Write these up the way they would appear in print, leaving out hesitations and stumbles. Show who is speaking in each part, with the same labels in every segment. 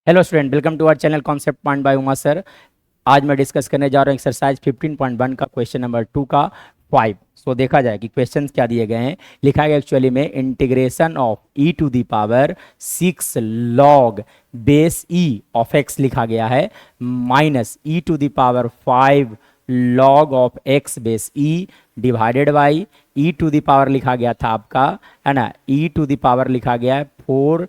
Speaker 1: Hello student, welcome to our channel concept point by Uma sir. आज मैं discuss करने जा रहा हूँ एक्सरसाइज 15.1 का क्वेश्चन नंबर 2 का 5। सो देखा जाए कि क्वेश्चन क्या दिए गए हैं। लिखा गया एक्चुअली में integration of e to the power 6 log base e of x लिखा गया है minus e to the power 5 log of x base e divided by e to the power लिखा गया था आपका, है ना, e टू द पावर लिखा गया है 4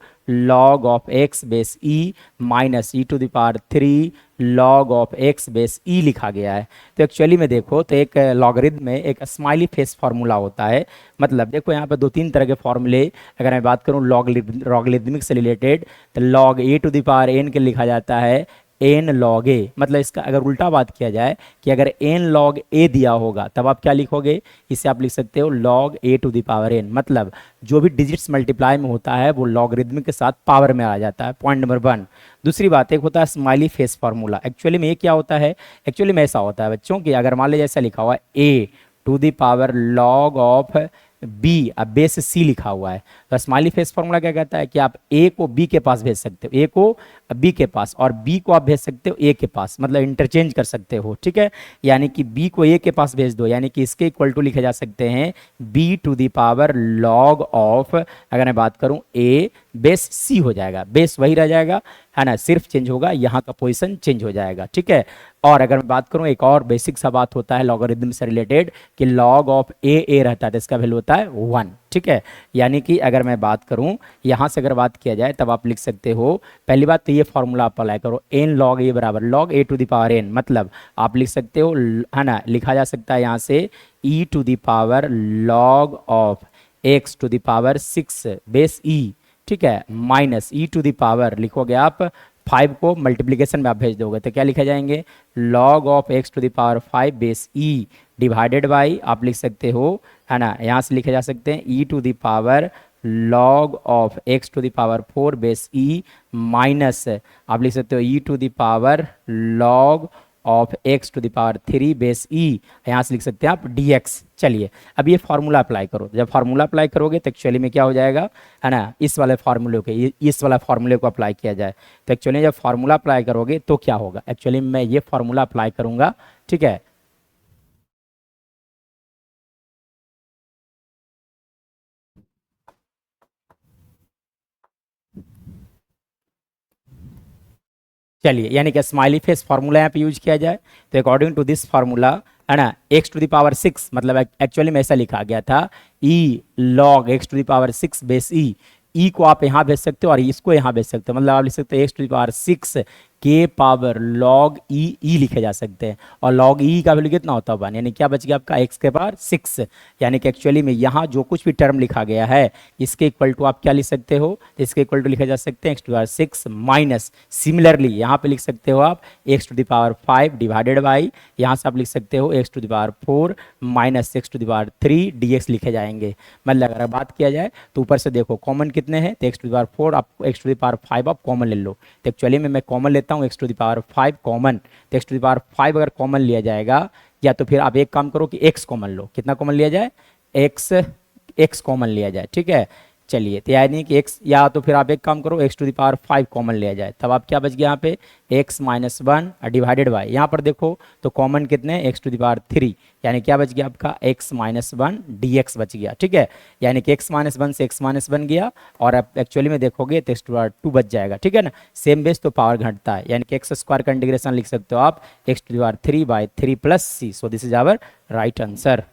Speaker 1: log of x base e minus e to the power 3 log of x base e लिखा गया है। तो एक्चुअली में देखो तो एक लॉगरिथम में एक स्माइली फेस फार्मूला होता है। मतलब देखो यहाँ पे दो तीन तरह के फॉर्मूले, अगर मैं बात करूँ लॉगरिथमिक से रिलेटेड, तो log a to the power n के लिखा जाता है एन लॉग ए। मतलब इसका अगर उल्टा बात किया जाए कि अगर एन लॉग ए दिया होगा तब आप क्या लिखोगे, इसे आप लिख सकते हो log a to the power n. मतलब जो भी डिजिट्स मल्टीप्लाई में होता है वो लॉगरिथमिक के साथ पावर में आ जाता है। Point number 1। दूसरी बात एक होता है स्माइली फेस फार्मूला। एक्चुअली में ये क्या होता है, एक्चुअली में ऐसा होता है बच्चों कि अगर मान लीजिए जैसा लिखा हुआ है A to the power log of B, अब बेस सी लिखा हुआ है, तो स्माइली फेस फार्मूला क्या कहता है कि आप ए को बी के पास भेज सकते हो, ए को बी के पास, और बी को आप भेज सकते हो ए के पास। मतलब इंटरचेंज कर सकते हो, ठीक है। यानी कि बी को ए के पास भेज दो, यानी कि इसके इक्वल टू लिखे जा सकते हैं b to the power log of, अगर मैं बात करूं ए बेस सी हो जाएगा, बेस वही रह जाएगा, है ना, सिर्फ चेंज होगा, यहाँ का पोजीशन चेंज हो जाएगा, ठीक है। और अगर मैं बात करूं एक और बेसिक सा बात होता है लॉगरिथम से रिलेटेड कि लॉग ऑफ ए रहता है तो इसका वैल्यू होता है 1, ठीक है। यानी कि अगर मैं बात करूं यहाँ से अगर बात किया जाए तब आप लिख सकते हो, पहली बात तो ये फॉर्मूला आप अप्लाई करो, एन लॉग ए बराबर log a to the power n. मतलब आप लिख सकते हो, है ना, लिखा जा सकता है यहाँ से e to the power log of x to the power 6 base e, ठीक है, minus e to the power लिखोगे आप 5 को मल्टीप्लीकेशन में आप भेज दोगे तो क्या लिखा जाएंगे log of x to the power 5 base e divided by, आप लिख सकते हो, है ना, यहाँ से लिखे जा सकते हैं e to the power log of x to the power 4 base e minus, आप लिख सकते हो e to the power log of x to the power 3 base e, यहाँ से लिख सकते हैं आप dx। चलिए अब ये फार्मूला अप्लाई करो। जब फार्मूला अप्लाई करोगे तो एक्चुअली में क्या हो जाएगा, है ना, इस वाले फार्मूले को, इस वाला फार्मूले को अप्लाई किया जाए तो एक्चुअली जब फार्मूला अप्लाई करोगे तो क्या होगा, एक्चुअली मैं ये फार्मूला अप्लाई करूंगा, ठीक है। चलिए यानी कि स्माइली फेस फार्मूला यहाँ पे यूज किया जाए तो अकॉर्डिंग टू दिस फार्मूला, है ना, एक्स टू द पावर 6, मतलब एक्चुअली में ऐसा लिखा गया था e log x to the power 6 base e को आप यहाँ भेज सकते हो और इसको यहाँ भेज सकते हो। मतलब आप लिख सकते हो एक्स टू द पावर 6 के पावर लॉग ई लिखे जा सकते हैं, और लॉग ई का वैल्यू कितना होता है 1, यानी क्या बच गया आपका एक्स के पावर 6। यानी कि एक्चुअली में यहाँ जो कुछ भी टर्म लिखा गया है इसके इक्वल टू आप क्या लिख सकते हो, इसके इक्वल टू लिखा जा सकते हैं x to the power 6 minus, similarly यहाँ पे लिख सकते हो आप x to the power 5 divided by, यहाँ से आप लिख सकते हो x to the power 4 minus x to the power 3 dx लिखे जाएंगे। मतलब अगर बात किया जाए तो ऊपर से देखो कॉमन कितने हैं, तो एक्स टू द पावर 4 आप एक्स टू द पावर 5 आप कॉमन ले लो। तो एक्चुअली में मैं कॉमन लेता हूँ x to the power 5 common, तो एक्स टू द पावर 5 अगर कॉमन लिया जाएगा, या तो फिर आप एक काम करो कि एक्स कॉमन लो, कितना कॉमन लिया जाए, एक्स कॉमन लिया जाए, ठीक है। चलिए तो यानी कि एक्स, या तो फिर आप एक काम करो x to the power 5 common लिया जाए, तब आप क्या बच गया यहाँ पे एक्स माइनस 1 डिवाइडेड बाई, यहाँ पर देखो तो कॉमन कितने एक्स टू द पावर 3, यानी क्या बच गया आपका एक्स माइनस 1 dx बच गया, ठीक है। यानी कि एक्स माइनस 1 से एक्स माइनस 1 गया, और आप एक्चुअली में देखोगे तो एक्स टू पावर 2 बच जाएगा, ठीक है ना। सेम बेस तो पावर घटता है, यानी कि एक्स स्क्वायर का इंटीग्रेशन लिख सकते हो आप x to the power 3 by 3 plus c. So this is our right answer.